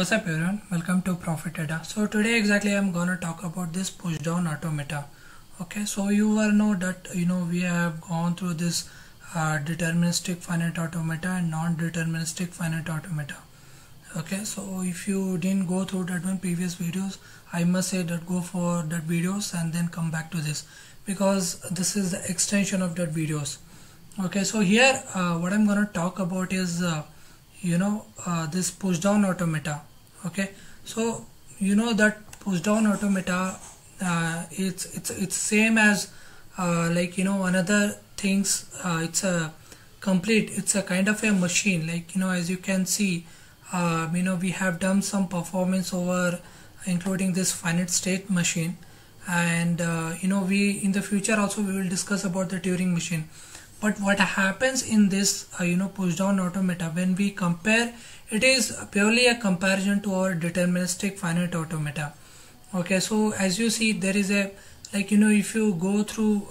What's up everyone, welcome to Profit Data. So today exactly I'm gonna talk about this push down automata. Okay, so you all know that we have gone through this deterministic finite automata and non-deterministic finite automata. Okay, so if you didn't go through that one previous videos, I must say that go for that videos and then come back to this, because this is the extension of that videos. Okay, so here what I'm gonna talk about is this push down automata. Okay, so that push down automata, it's same as another things. It's a kind of a machine, as you can see. We have done some performance over including this finite state machine, and we in the future also we will discuss about the Turing machine. But what happens in this push down automata, when we compare, it is purely a comparison to our deterministic finite automata. Okay, so as you see, there is a if you go through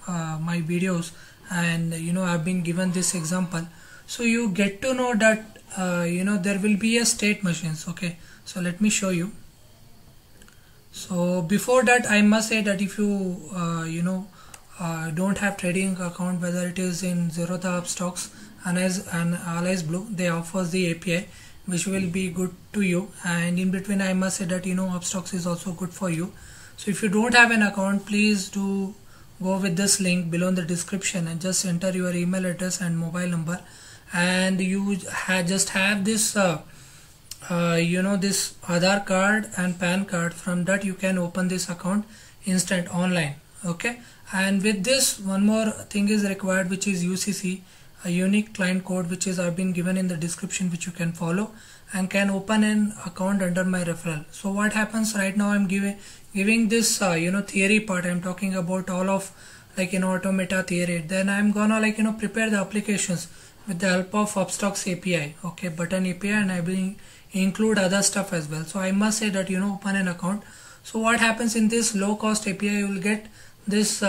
my videos, and I've been given this example, so you get to know that there will be a state machines. Okay, so let me show you. So before that, I must say that if you don't have trading account, whether it is in Zerodha, Upstocks and Allies Blue, they offers the API which will be good to you, and in between I must say that Upstocks is also good for you. So if you don't have an account, please do go with this link below in the description and just enter your email address and mobile number, and you just have this this Aadhaar card and PAN card. From that you can open this account instant online. Okay, and with this one more thing is required, which is UCC, a unique client code, which is I've been given in the description, which you can follow and can open an account under my referral. So what happens right now, I'm giving this theory part. I'm talking about all of automata theory. Then I'm gonna prepare the applications with the help of Upstocks API, okay, button API, and I will include other stuff as well. So I must say that open an account. So what happens in this low cost API, you will get this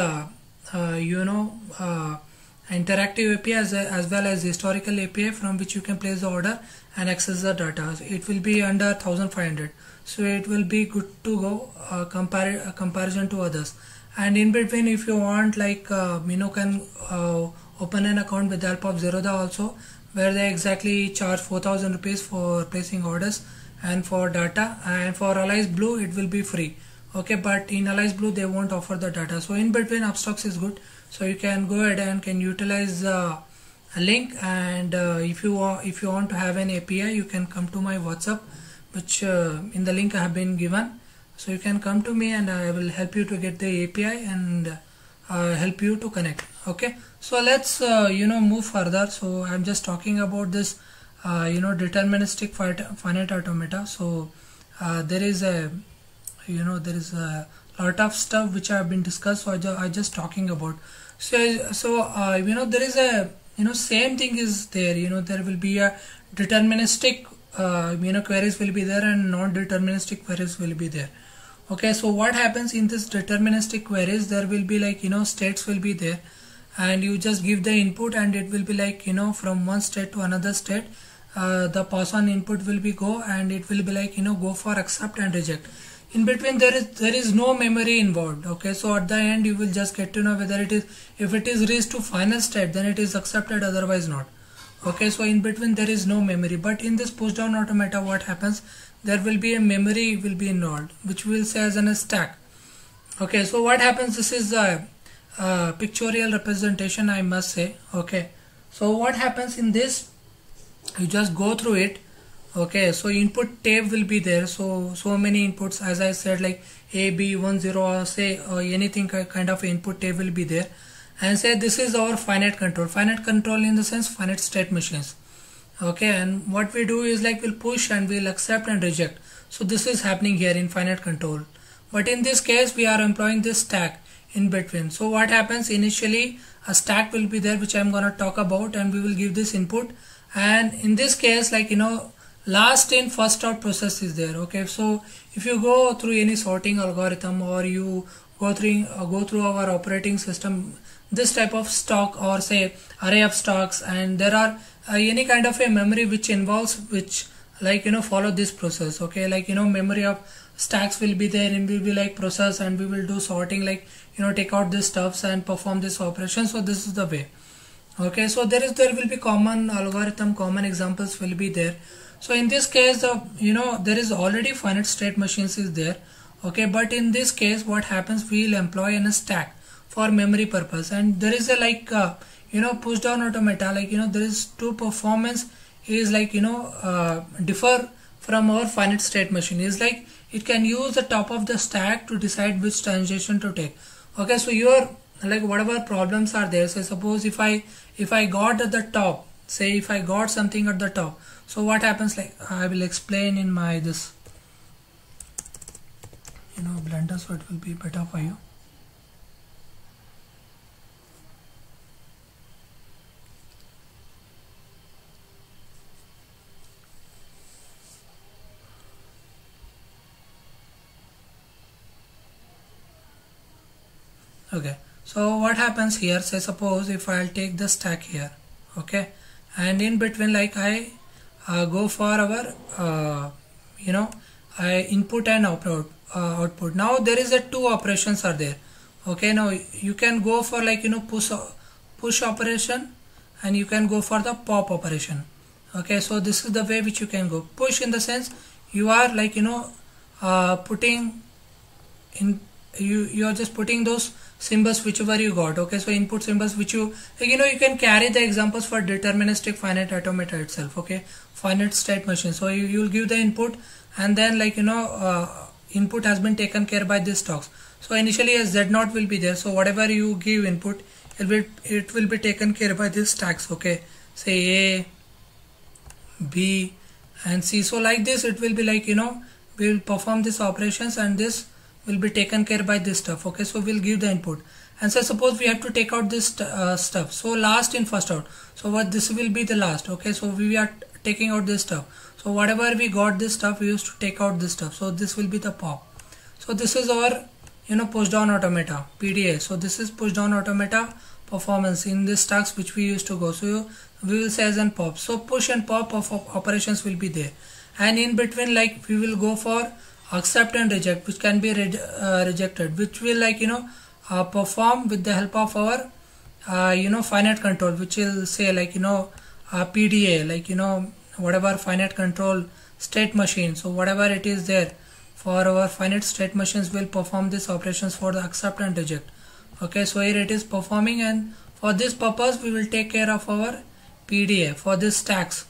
interactive API as well as historical API, from which you can place the order and access the data. It will be under 1500, so it will be good to go comparison to others. And in between, if you want can open an account with the help of Zerodha also, where they exactly charge 4000 rupees for placing orders and for data, and for Allies Blue it will be free. Okay, but in Allies Blue they won't offer the data. So in between, Upstocks is good, so you can go ahead and can utilize a link. And if you want to have an API, you can come to my WhatsApp, which in the link I have been given. So you can come to me and I will help you to get the API and help you to connect. Okay, so let's move further. So I'm just talking about this deterministic finite automata. So there is a lot of stuff which have been discussed, so I just talking about. So there is a same thing is there. There will be a deterministic queries will be there, and non-deterministic queries will be there. Okay, so what happens in this deterministic queries, there will be states will be there, and you just give the input, and it will be from one state to another state. The pass on input will be go, and it will be go for accept and reject. In between there is no memory involved. Okay, so at the end you will just get to know whether if it is reached to final state, then it is accepted, otherwise not. Okay, so in between there is no memory. But in this push down automata, what happens, there will be a memory will be involved, which we will say as a stack. Okay, so what happens, this is a pictorial representation, I must say. Okay, so what happens in this, you just go through it. Okay, so input tab will be there, so many inputs, as I said, like A, B, 1, 0, or say anything kind of input tab will be there, and say this is our finite control in the sense finite state machines. Okay, and what we do is we'll push and we'll accept and reject. So this is happening here in finite control, but in this case we are employing this stack in between. So what happens, initially a stack will be there, which I'm gonna talk about, and we will give this input, and in this case last in first out process is there. Okay, so if you go through any sorting algorithm, or you go through our operating system, this type of stock, or say array of stocks, and there are any kind of a memory which involves like follow this process. Okay, like memory of stacks will be there, and we will like process, and we will do sorting, like take out these stuffs and perform this operation. So this is the way. Okay, so there will be common algorithm, common examples will be there. So in this case, there is already finite state machines is there. Okay, but in this case what happens, we will employ in a stack for memory purpose, and there is a like push down automata, like there is two performance is like differ from our finite state machine. Is like it can use the top of the stack to decide which transition to take. Okay, so your like whatever problems are there, so suppose if I got at the top, say if I got something at the top, so what happens, like I will explain in my this Blender, so it will be better for you. Okay, so what happens here, say suppose if I'll take the stack here, okay, and in between like I go for our I input and output. Now there is a two operations are there. Okay, now you can go for like push operation, and you can go for the pop operation. Okay, so this is the way which you can go. Push in the sense you are like putting in, you are just putting those symbols whichever you got. Okay, so input symbols which you like, you can carry the examples for deterministic finite automata itself. Okay, finite state machine. So you will give the input, and then like input has been taken care by these stocks. So initially a Z0 will be there, so whatever you give input, it will be taken care by these stacks. Okay, say A, B and C. So like this it will be like we will perform these operations, and this will be taken care by this stuff. Okay, so we'll give the input, and so suppose we have to take out this stuff, so last in first out, so what this will be the last. Okay, so we are taking out this stuff, so whatever we got this stuff, we used to take out this stuff, so this will be the pop. So this is our push down automata, PDA. So this is push down automata performance in this stacks which we used to go. So we will say as an pop. So push and pop of operations will be there, and in between like we will go for accept and reject, which can be rejected, which will like perform with the help of our finite control, which will say like PDA, like whatever finite control state machine. So whatever it is there for our finite state machines will perform these operations for the accept and reject. Okay, so here it is performing, and for this purpose we will take care of our PDA for this stacks.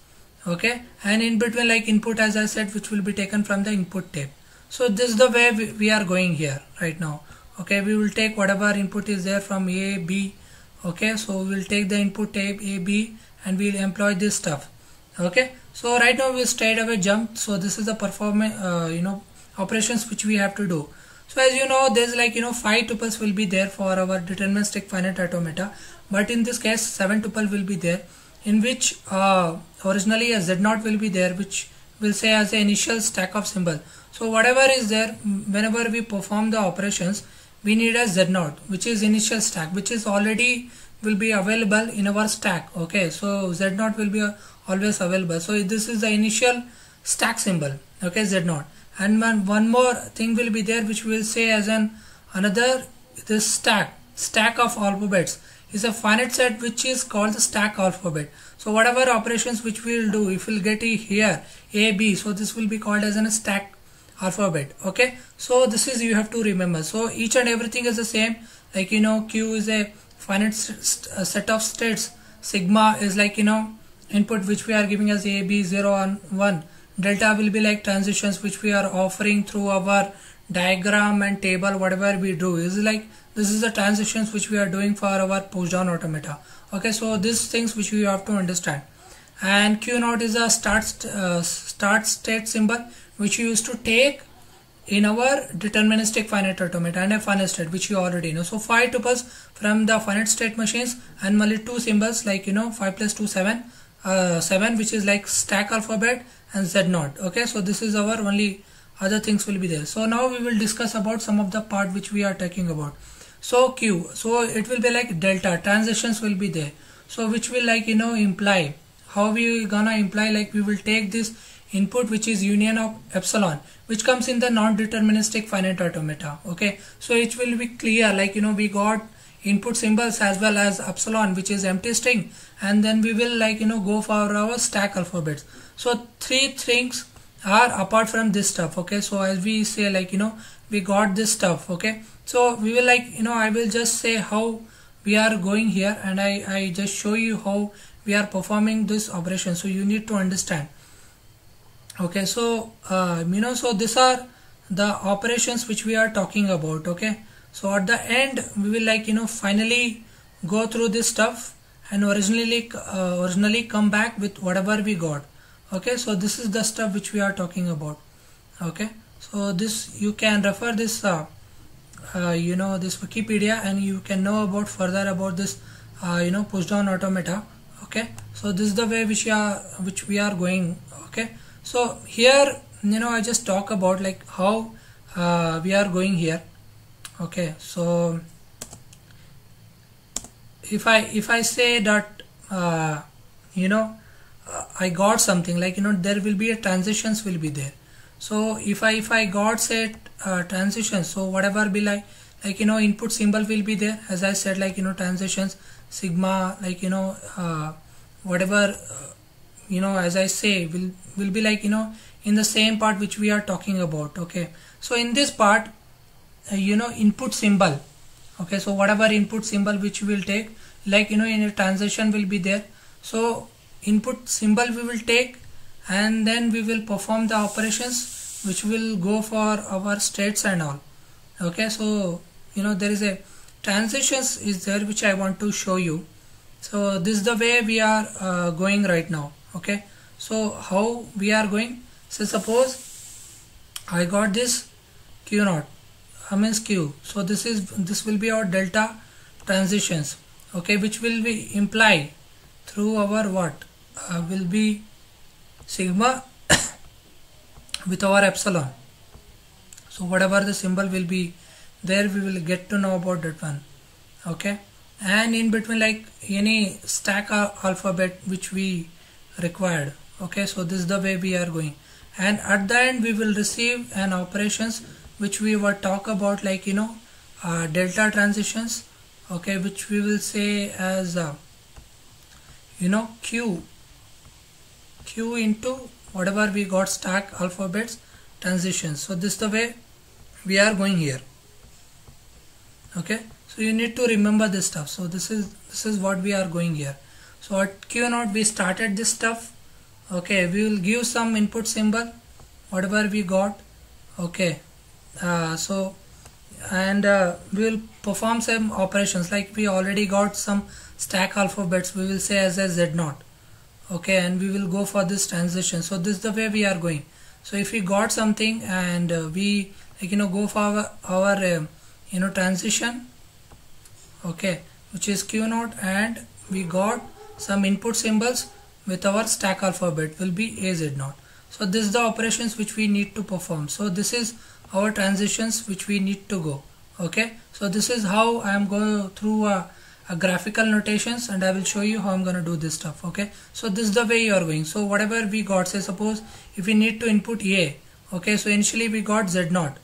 Okay, and in between like input, as I said, which will be taken from the input tape. So this is the way we are going here right now. Okay, we will take whatever input is there from A, B. Okay, so we will take the input tape A, B, and we will employ this stuff. Okay, so right now we will straight away jump. So this is the performance operations which we have to do. So as you know, there's like 5 tuples will be there for our deterministic finite automata, but in this case 7 tuple will be there, in which originally a Z0 will be there, which will say as the initial stack of symbol. So whatever is there, whenever we perform the operations, we need a Z0, which is initial stack, which is already will be available in our stack. Okay, so Z0 will be always available. So this is the initial stack symbol. Okay, Z0, and one more thing will be there, which we will say as another this stack of alphabets is a finite set which is called the stack alphabet. So whatever operations which we will do, if we will get here A, B, so this will be called as a stack alphabet. Okay, so this is you have to remember. So each and everything is the same, like Q is a finite set of states, sigma is like input which we are giving as A, B, 0 and 1, delta will be like transitions which we are offering through our diagram and table. Whatever we do is like this is the transitions which we are doing for our push down automata. Okay, so these things which you have to understand. And Q0 is a start state symbol which you used to take in our deterministic finite automata, and a finite state which you already know. So 5 tuples from the finite state machines, and only 2 symbols like 5 plus 2 7, 7, which is like stack alphabet and Z0. Okay, so this is our only other things will be there. So now we will discuss about some of the part which we are talking about. So Q, so it will be like delta, transitions will be there, so which will like imply, how we gonna imply, like we will take this input which is union of epsilon, which comes in the non-deterministic finite automata. Okay, so it will be clear, like we got input symbols as well as epsilon, which is empty string, and then we will go for our stack alphabets. So three things are apart from this stuff. Okay, so as we say, we got this stuff. Okay, so we will I will just say how we are going here, and I just show you how we are performing this operation, so you need to understand. Okay, so so these are the operations which we are talking about. Okay, so at the end we will finally go through this stuff and originally come back with whatever we got. Okay, so this is the stuff which we are talking about. Okay, so this you can refer this this Wikipedia, and you can know about further about this push down automata. Okay, so this is the way which we are going. Okay, so here I just talk about how we are going here. Okay, so if I say that I got something there will be a transitions will be there. So if I got set transitions, so whatever be input symbol will be there, as I said, transitions sigma, whatever as I say will be in the same part which we are talking about. Okay, so in this part input symbol. Okay, so whatever input symbol which we will take, in a transition will be there. So input symbol we will take, and then we will perform the operations which will go for our states and all. Okay, so there is a transitions is there which I want to show you. So this is the way we are going right now. Okay, so how we are going, so suppose I got this Q0, means Q, so this will be our delta transitions. Okay, which will be imply through our what will be sigma with our epsilon. So whatever the symbol will be there, we will get to know about that one. Okay, and in between any stack alphabet which we required. Okay, so this is the way we are going, and at the end we will receive an operations which we were talk about delta transitions. Okay, which we will say as Q into whatever we got stack alphabets transitions. So this is the way we are going here. Okay, so you need to remember this stuff. So this is what we are going here. So at Q0 we started this stuff. Okay, we will give some input symbol whatever we got. Okay, so and we will perform some operations, we already got some stack alphabets, we will say as a Z0. Okay, and we will go for this transition. So this is the way we are going. So if we got something and we go for our transition, okay, which is Q0, and we got some input symbols with our stack alphabet will be AZ0. So this is the operations which we need to perform. So this is our transitions which we need to go. Okay, so this is how I am going through a graphical notations, and I will show you how I'm going to do this stuff. Okay, so this is the way you are going. So whatever we got, say suppose if we need to input A, okay, so initially we got Z0,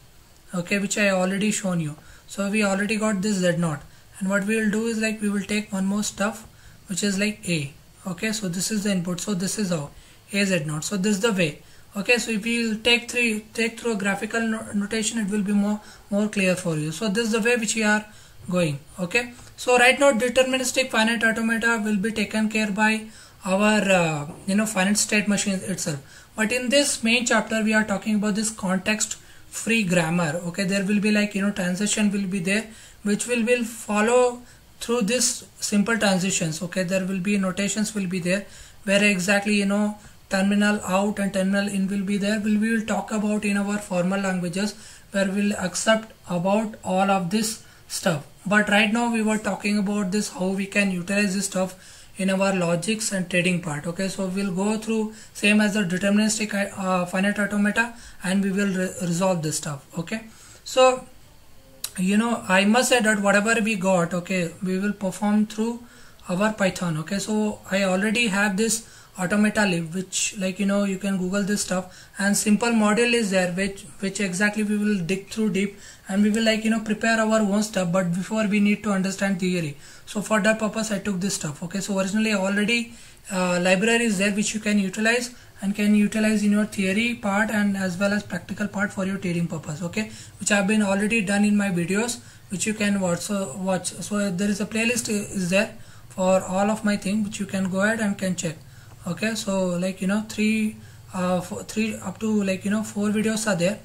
okay, which I already shown you. So we already got this Z0, and what we will do is we will take one more stuff which is A. Okay, so this is the input, so this is how AZ0. So this is the way. Okay, so if you take through a graphical notation, it will be more clear for you. So this is the way which we are going. Okay, so right now deterministic finite automata will be taken care by our finite state machine itself. But in this main chapter we are talking about this context free grammar. Okay, there will be transition will be there, which will follow through this simple transitions. Okay, there will be notations will be there where exactly terminal out and terminal in will be there. We will talk about in our formal languages where we'll accept about all of this stuff. But right now we were talking about this how we can utilize this stuff in our logics and trading part. Okay, so we'll go through same as the deterministic finite automata, and we will resolve this stuff. Okay, so I must say that whatever we got, okay, we will perform through our Python. Okay, so I already have this automata lib, which like you can Google this stuff, and simple module is there which exactly we will dig through deep, and we will like prepare our own stuff. But before we need to understand theory, so for that purpose I took this stuff. Okay, so originally already library is there which you can utilize and can utilize in your theory part and as well as practical part for your trading purpose. Okay, which have been already done in my videos, which you can watch. So there is a playlist is there for all of my thing, which you can go ahead and can check. Okay, so like three up to like 4 videos are there.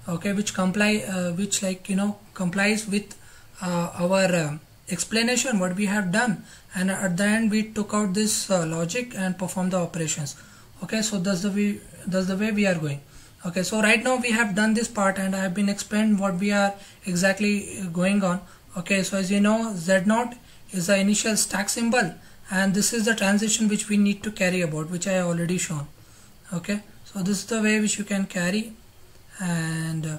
Okay, which comply which like complies with our explanation what we have done, and at the end we took out this logic and perform the operations. Okay, so that's the way we are going. Okay, so right now we have done this part and I have been explained what we are exactly going on. Okay, so as you know, Z0 is the initial stack symbol, and this is the transition which we need to carry about, which I already shown. Okay, so this is the way which you can carry, and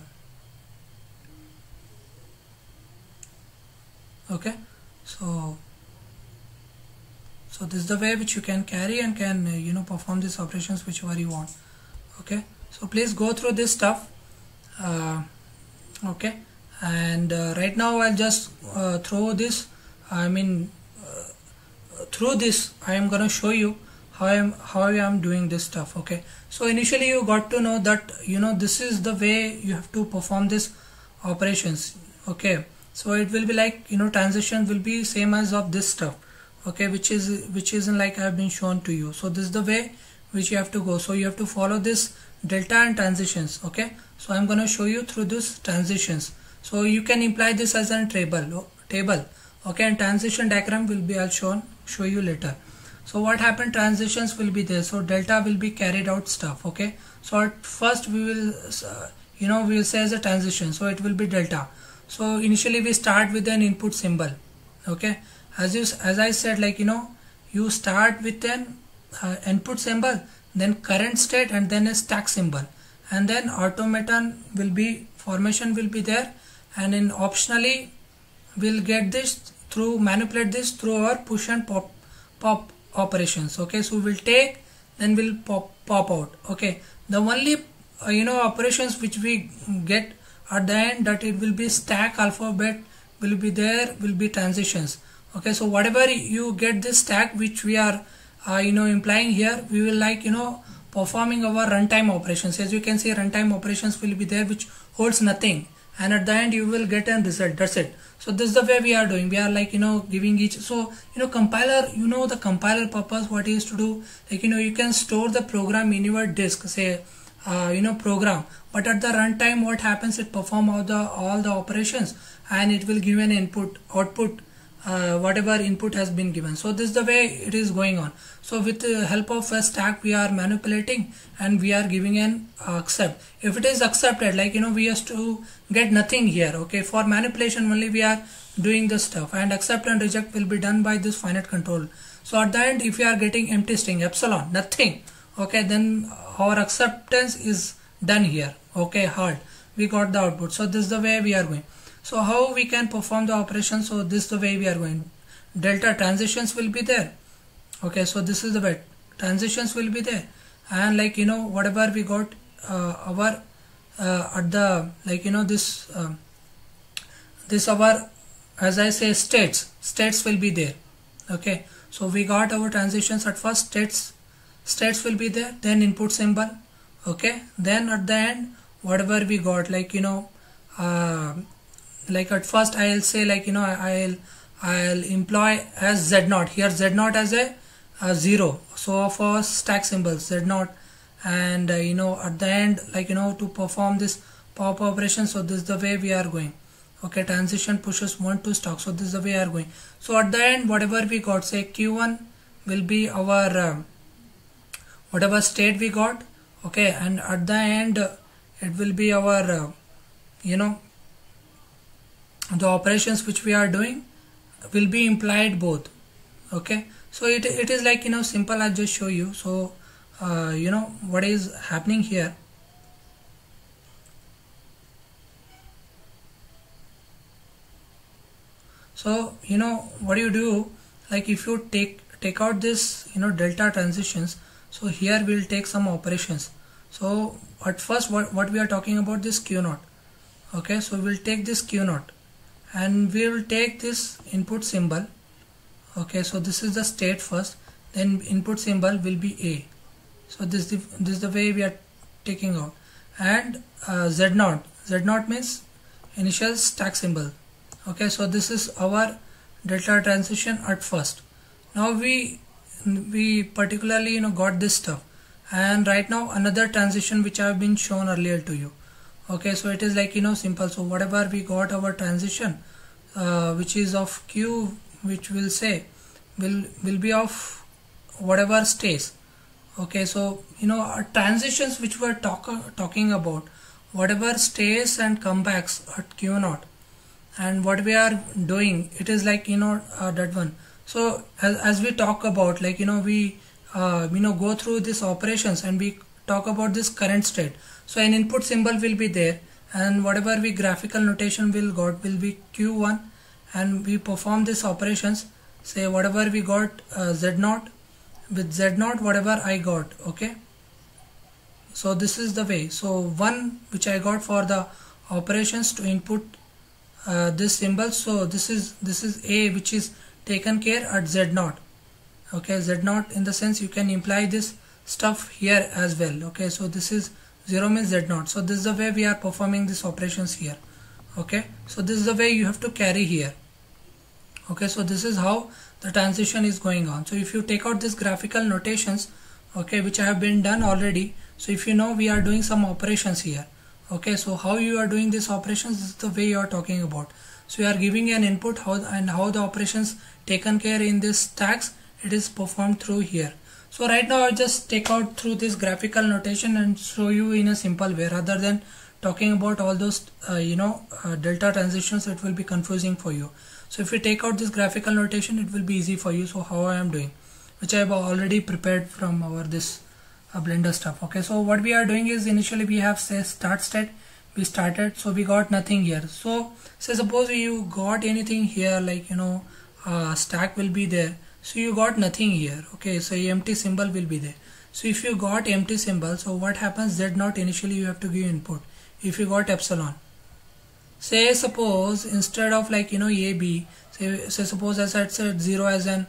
okay, so this is the way which you can carry and can perform these operations whichever you want. Okay, so please go through this stuff. Okay, and right now I'll just through this through this I am gonna show you how I am doing this stuff. Okay, so initially you got to know that this is the way you have to perform this operations. Okay, so it will be like transition will be same as of this stuff. Okay, which isn't like I have been shown to you. So this is the way which you have to go. So you have to follow this delta and transitions. Okay, so I'm gonna show you through this transitions. So you can imply this as a table. Okay, and transition diagram will be I'll show you later. So what happened, transitions will be there, so delta will be carried out stuff. Okay, so at first we will we will say as a transition, so it will be delta. So initially we start with an input symbol. Okay, as I said, like you start with an input symbol, then current state, and then a stack symbol, and then automaton will be formation will be there, and in optionally we'll get this through manipulate this through our push and pop operations. Okay, so we'll take, then we'll pop out. Okay, the only operations which we get at the end, that it will be stack alphabet will be there, will be transitions. Okay, so whatever you get this stack which we are implying here, we will like performing our runtime operations. As you can see, runtime operations will be there which holds nothing, and at the end you will get a result. That's it. So this is the way we are doing. We are like giving each, so compiler, the compiler purpose what is to do, like you can store the program in your disk, say program, but at the runtime what happens, it perform all the operations, and it will give an output whatever input has been given. So this is the way it is going on. So with the help of a stack we are manipulating, and we are giving an accept. If it is accepted, like we have to get nothing here. Okay, for manipulation only we are doing the stuff, and accept and reject will be done by this finite control. So at the end, if we are getting empty string epsilon, nothing, okay, then our acceptance is done here. Okay, hard, we got the output. So this is the way we are going. So how we can perform the operation? So this is the way we are going. Delta transitions will be there. Okay, so this is the way transitions will be there, and like whatever we got our at the like this our, as I say, states will be there. Okay, so we got our transitions at first, states will be there, then input symbol. Okay, then at the end whatever we got, like like at first I'll say like I'll employ as Z0 here, Z0 as a 0, so for stack symbols Z0, and at the end, like to perform this pop operation. So this is the way we are going. Okay, transition pushes 1 to stock. So this is the way we are going. So at the end, whatever we got, say Q1 will be our whatever state we got. Okay, and at the end it will be our the operations which we are doing will be implied both. Okay, so it is like simple. I'll just show you. So what is happening here. So what do you do, like if you take out this delta transitions, So here we'll take some operations. So at first what we are talking about, this Q0. Okay, so we'll take this Q0 and we will take this input symbol. Okay, so this is the state first, then input symbol will be A. So this is the way we are taking out. And Z0 means initial stack symbol. Okay, so this is our delta transition at first. Now we particularly got this stuff, and right now another transition which I have been shown earlier to you. Okay, so it is like simple. So whatever we got our transition which is of Q, which will say will be of whatever stays. Okay, so our transitions which we are talking about, whatever stays and comebacks at Q0, and what we are doing, it is like that one. So as we talk about, like we go through these operations and we talk about this current state. So an input symbol will be there, and whatever we graphical notation will be Q1, and we perform these operations. Say whatever we got Z0, with Z0 whatever I got. Okay, so this is the way. So 1 which I got for the operations to input this symbol. So this is A, which is taken care at Z0. Okay, Z0 in the sense you can imply this stuff here as well. Okay, so this is 0 means Z0. So this is the way we are performing these operations here. Okay, so this is the way you have to carry here. Okay, so this is how the transition is going on. So if you take out this graphical notations, okay, which I have been done already. So if we are doing some operations here. Okay, so how you are doing these operations, this is the way you are talking about. So you are giving an input, how the operations taken care in this stacks, it is performed through here. So right now I just take out through this graphical notation and show you in a simple way, rather than talking about all those delta transitions. It will be confusing for you. So if you take out this graphical notation, it will be easy for you. So how I am doing, which I have already prepared from our this Blender stuff. Okay, so what we are doing is, initially we have say start state, we started, so we got nothing here. So say suppose you got anything here, like stack will be there, so you got nothing here. Okay, so empty symbol will be there. So if you got empty symbol, so what happens, Z0 initially you have to give input. If you got epsilon, say suppose instead of like AB, say suppose as I said 0 as an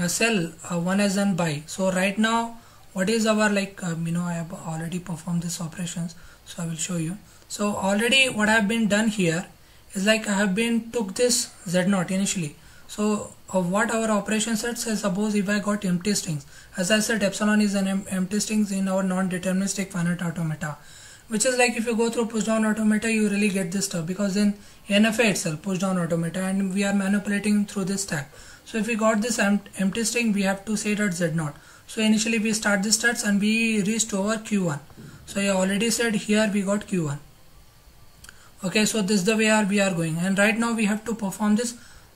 cell, 1 as an buy. So right now what is our like I have already performed these operations, so I will show you. So already what I have been done here is like I have been took this Z0 initially. So what our operation said, say suppose if I got empty strings, as I said epsilon is an empty strings in our non-deterministic finite automata, which is like if you go through push down automata you really get this stuff, because in NFA itself push down automata, and we are manipulating through this stack. So if we got this empty string, we have to say that Z0. So initially we start the stats and we reached over Q1. So I already said here we got Q1. Okay, so this is the way we are going, and right now we have to perform this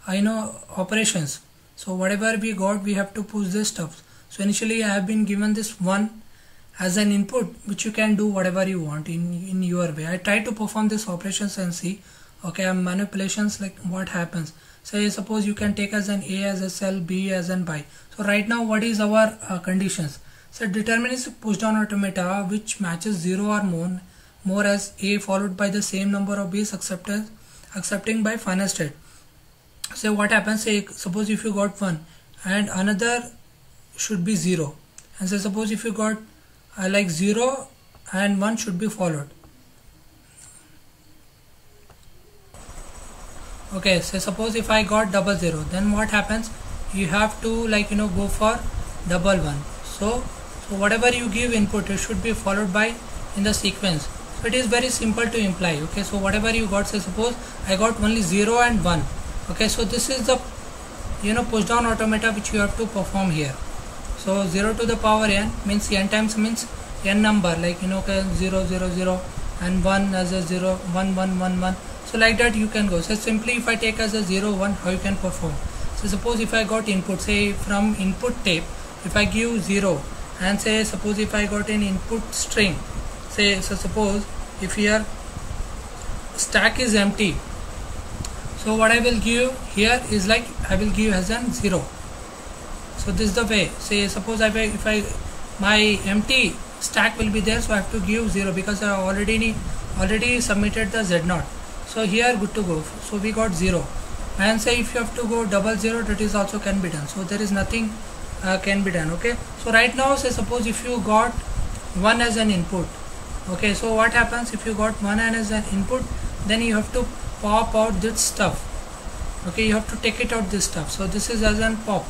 operations. So whatever we got, we have to push this stuff. So initially I have been given this 1 as an input, which you can do whatever you want in your way. I try to perform this operations and see, okay, manipulations, like what happens. Say suppose you can take as an A as a cell, B as an buy. So right now what is our conditions? So deterministic push down automata which matches 0 or more as A followed by the same number of B's accepting by final state. So what happens, say suppose if you got 1 and another should be 0, and say suppose if you got like 0 and 1 should be followed. Okay, so suppose if I got 00, then what happens, you have to go for 11. So whatever you give input, it should be followed by in the sequence. So it is very simple to imply. Okay, so whatever you got, say suppose I got only 0 and 1. Okay, so this is the push down automata which you have to perform here. So 0 to the power n means n times means n number, like 0 0 0 and 1 as a 0 1 1 1 1. So like that you can go. So simply if I take as a 0 1, how you can perform. So suppose if I got input, say from input tape, if I give 0, and say suppose if I got an input string, say so suppose if here stack is empty, so what I will give here is like I will give as an 0. So this is the way. Say suppose if I my empty stack will be there, so I have to give 0 because I already submitted the Z0. So here good to go. So we got 0. And say if you have to go 00, that is also can be done. So there is nothing can be done. Okay. So right now, say suppose if you got 1 as an input. Okay. So what happens if you got 1 as an input? Then you have to pop out this stuff. Okay. You have to take it out this stuff. So this is as an pop.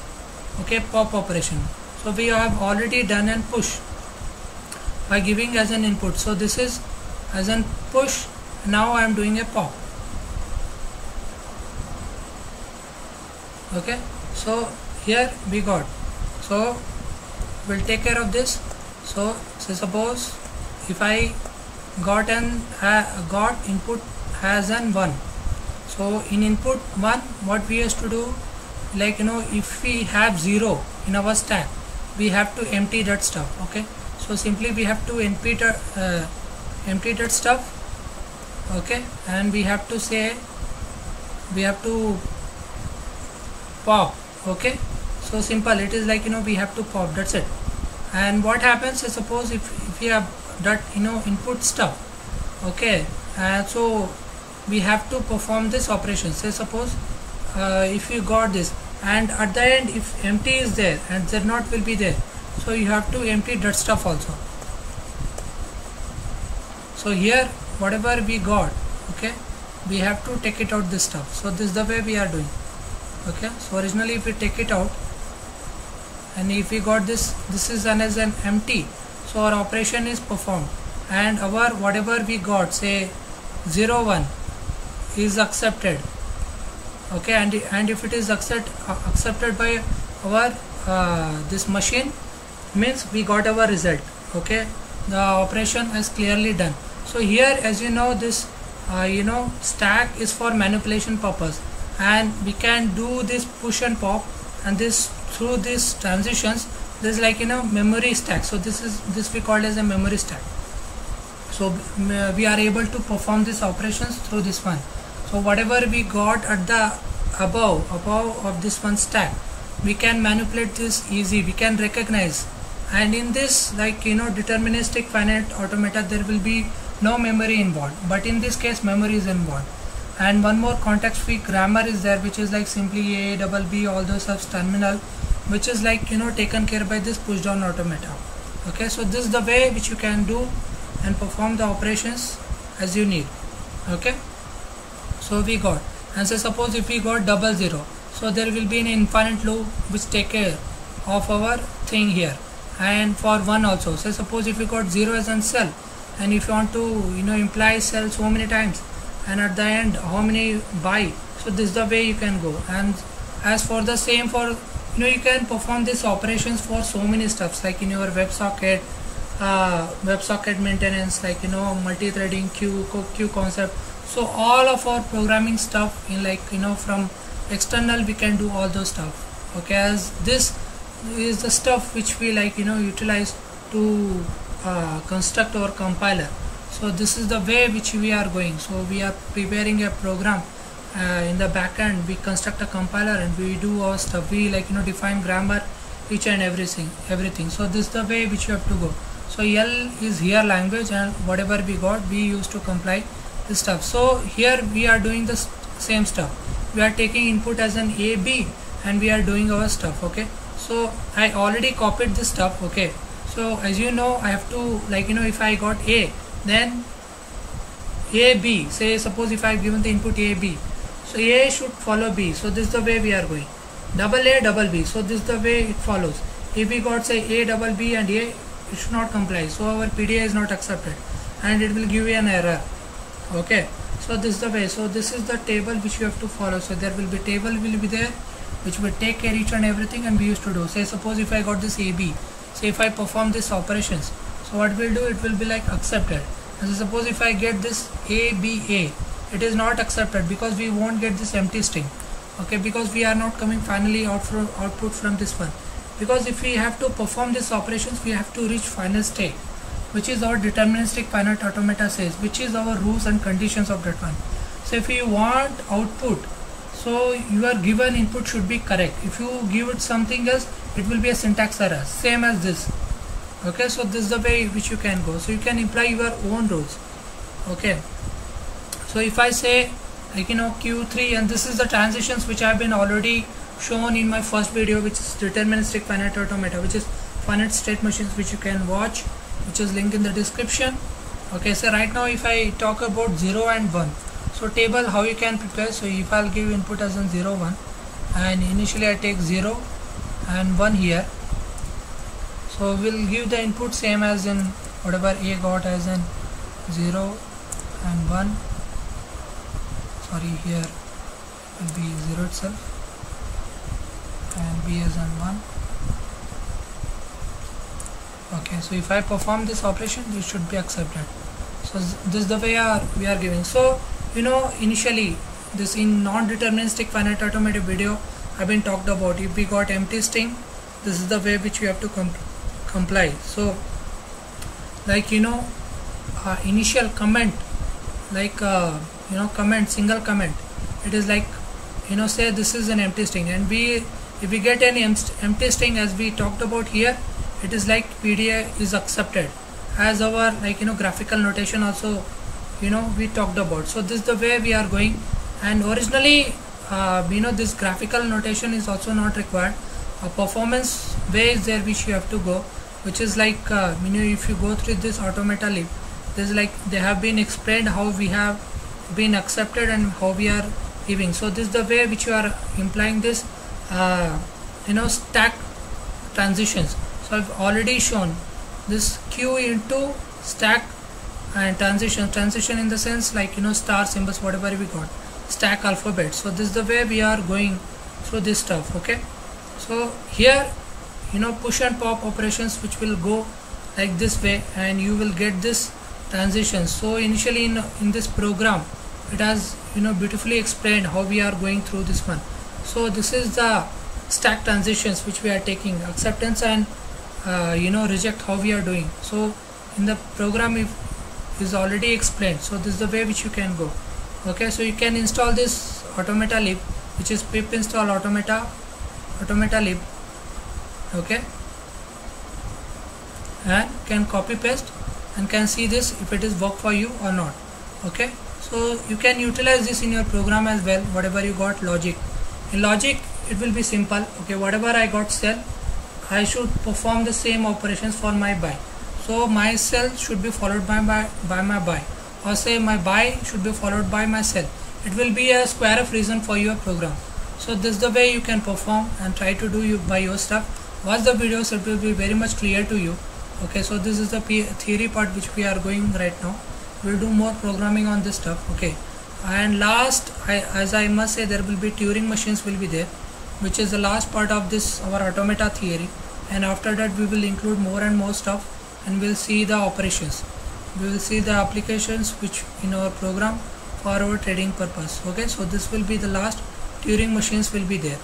Okay. Pop operation. So we have already done an push by giving as an input. So this is as an push. Now I am doing a pop. Okay, so here we got, so we'll take care of this. So suppose if I got input as an 1, so in input 1 what we used to do, like if we have 0 in our stack, we have to empty that stuff. Okay, so simply we have to empty that stuff. Okay, and we have to say we have to pop. Okay, so simple, it is like we have to pop, that's it. And what happens is, suppose if we have that input stuff, okay, so we have to perform this operation. Say suppose if you got this, and at the end if empty is there and Z0 will be there, so you have to empty that stuff also. So here whatever we got, okay, we have to take it out this stuff. So this is the way we are doing. Okay, so originally if we take it out and if we got this is as an empty, so our operation is performed, and our whatever we got, say 0 1 is accepted. Okay, and if it is accepted by our this machine, means we got our result. Okay, the operation is clearly done. So here, as you know, this stack is for manipulation purpose, and we can do this push and pop, and this through these transitions. This is like memory stack. So this we call as a memory stack. So we are able to perform these operations through this one. So whatever we got at the above of this one stack, we can manipulate this easy, we can recognize. And in this, like deterministic finite automata, there will be no memory involved, but in this case memory is involved. And one more context free grammar is there, which is like simply A, double B, all those stuffs, terminal, which is like taken care by this push down automata. Okay, so this is the way which you can do and perform the operations as you need. Okay, so we got, and say suppose if we got 00, so there will be an infinite loop which take care of our thing here. And for 1 also, say suppose if you got 0 as a cell, and if you want to imply cell so many times, and at the end how many by, so this is the way you can go. And as for the same, for you can perform these operations for so many stuffs, like in your WebSocket maintenance, like multi-threading, queue concept. So all of our programming stuff in like from external we can do all those stuff. Okay, as this is the stuff which we like utilize to construct our compiler. So this is the way which we are going. So we are preparing a program in the backend. We construct a compiler and we do our stuff. We like define grammar, each and everything. So this is the way which you have to go. So L is here language, and whatever we got, we used to compile this stuff. So here we are doing the same stuff. We are taking input as an A, B, and we are doing our stuff. Okay, so I already copied this stuff. Okay, so as you know, I have to like if I got A, then A, B, say suppose if I have given the input A, B, so A should follow B. So this is the way we are going. Double A, double B, so this is the way it follows. If we got say A, double B and A, it should not comply, so our PDA is not accepted and it will give you an error. Okay, so this is the way. So this is the table which you have to follow. So there will be table will be there which will take care each and everything, and we used to do. Say suppose if I got this AB, say if I perform this operations, so what we'll do, it will be like accepted. And so suppose if I get this ABA, it is not accepted because we won't get this empty string. Okay, because we are not coming finally output from this one. Because if we have to perform these operations, we have to reach final state, which is our deterministic finite automata says, which is our rules and conditions of that one. So if you want output, so your given input should be correct. If you give it something else, it will be a syntax error, same as this. Okay, so this is the way which you can go. So you can apply your own rules. Okay, so if I say like Q3, and this is the transitions which I have been already shown in my first video, which is deterministic finite automata, which is finite state machines, which you can watch, which is linked in the description. Okay, so right now if I talk about 0 and 1, so table how you can prepare. So if I'll give input as in 0 1, and initially I take 0 and 1 here, so we'll give the input same as in whatever A got as in 0 and 1. Sorry, here will be 0 itself, and B as in 1. Okay, so if I perform this operation, this should be accepted. So this is the way we are giving. So initially this in non-deterministic finite automata video I've been talked about. If we got empty string, this is the way which we have to comply. So like initial comment, like comment, single comment, it is like say this is an empty string, and if we get any empty string as we talked about here, it is like PDA is accepted as our graphical notation also we talked about. So this is the way we are going, and originally this graphical notation is also not required. A performance way is there which you have to go, which is like if you go through this automata lib, this is like they have been explained how we have been accepted and how we are giving. So this is the way which you are implying this stack transitions. So I've already shown this Q into stack and transition in the sense like star symbols, whatever we got, stack alphabet. So this is the way we are going through this stuff. Okay, so here push and pop operations which will go like this way, and you will get this transition. So initially in this program it has beautifully explained how we are going through this one. So this is the stack transitions which we are taking, acceptance and reject, how we are doing. So in the program is already explained. So this is the way which you can go. Okay, so you can install this automata lib, which is pip install automata lib. Okay, and can copy paste and can see this if it is work for you or not. Okay, so you can utilize this in your program as well. Whatever you got logic, in logic it will be simple. Okay, whatever I got sell, I should perform the same operations for my buy. So my sell should be followed by my buy, or say my buy should be followed by my sell. It will be a square of reason for your program. So this is the way you can perform and try to do by your stuff. Watch the videos, it will be very much clear to you. Okay, so this is the theory part which we are going right now. We'll do more programming on this stuff. Okay, and last, as I must say, there will be Turing machines will be there, which is the last part of this our automata theory, and after that we will include more and more stuff, and we'll see the operations, we will see the applications which in our program for our trading purpose. Okay, so this will be the last. Turing machines will be there.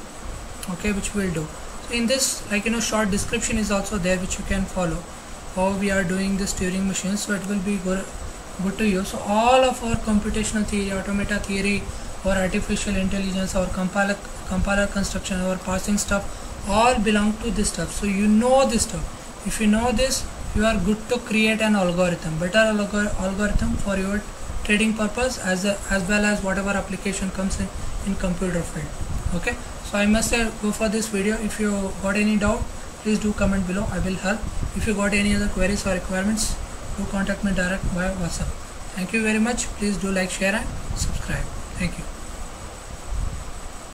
Okay, which we'll do. So in this short description is also there which you can follow how we are doing this Turing machines. So it will be good to you. So all of our computational theory, automata theory, or artificial intelligence, or compiler construction, or parsing stuff, all belong to this stuff. So this stuff. If you know this, you are good to create an algorithm, better algorithm for your trading purpose as well as whatever application comes in computer field. Okay, so I must say go for this video. If you got any doubt, please do comment below, I will help. If you got any other queries or requirements, do contact me direct by WhatsApp. Thank you very much. Please do like, share and subscribe. Thank you.